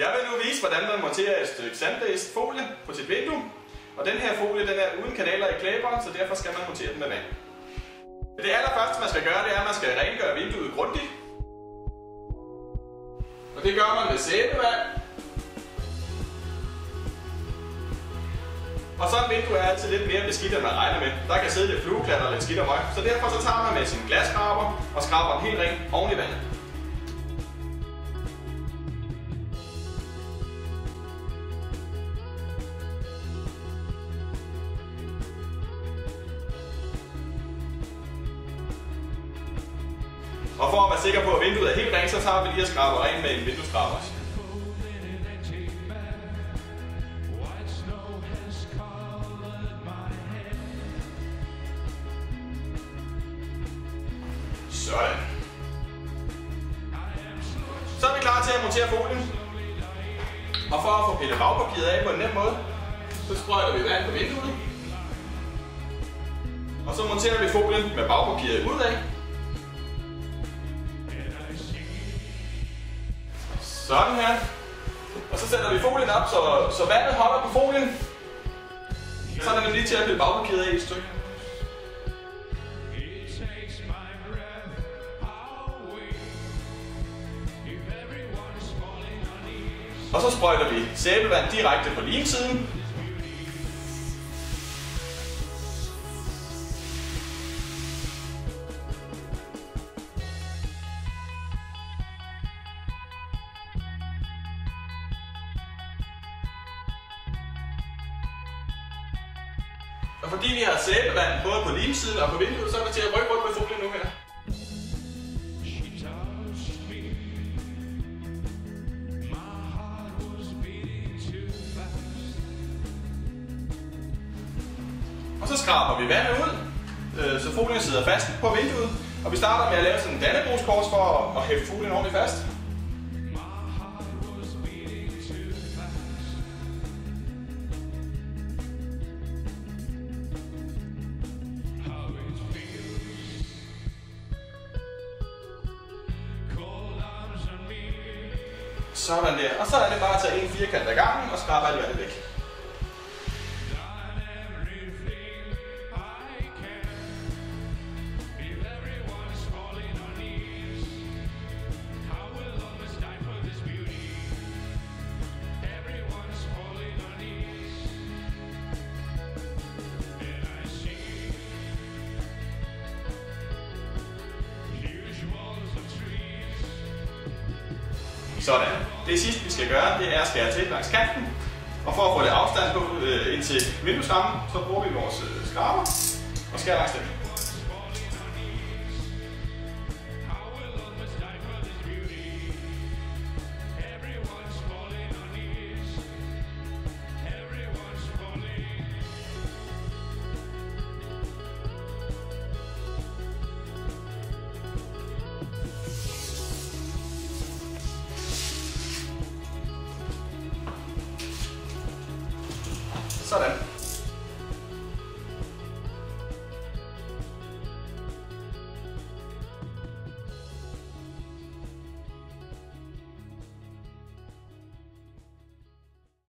Jeg vil nu vise, hvordan man monterer et stykke sandblæst folie på sit vindue. Og den her folie den er uden kanaler i klæberen, så derfor skal man montere den med vand. Det allerførste man skal gøre, det er, at man skal rengøre vinduet grundigt. Og det gør man med sæbevand. Og sådan et vindue er altid lidt mere beskidt, end man regner med. Der kan sidde lidt flueklatter og lidt skidt og møg. Så derfor så tager man med sin glasskraber og skraber den helt ren oven i vandet. Og for at være sikker på, at vinduet er helt rent, så tager vi lige og skraber rent med en vindueskraber. Sådan. Så er vi klar til at montere folien. Og for at få pillet bagpapiret af på en nem måde, så sprøjter vi vand på vinduet. Og så monterer vi folien med bagpapiret udad. Sådan her. Og så sætter vi folien op, så vandet holder på folien. Så er den lige til at pille bagpapiret af i et stykke. Og så sprøjter vi sæbevand direkte på limsiden. Og fordi vi har sæbevand både på limsiden og på vinduet, så er det til at rykke rundt med folien nu her. Og så skraber vi vandet ud, så folien sidder fast på vinduet. Og vi starter med at lave sådan en dannebrogskors for at hæfte folien ordentligt fast. Sådan der. Og så er det bare at tage en firkant ad gangen og skrabe alt vandet væk. Sådan. Det sidste vi skal gøre, det er at skære til langs kanten. Og for at få det afstand på ind til vinduesrammen, så bruger vi vores skraber og skærer langs den. Sådan.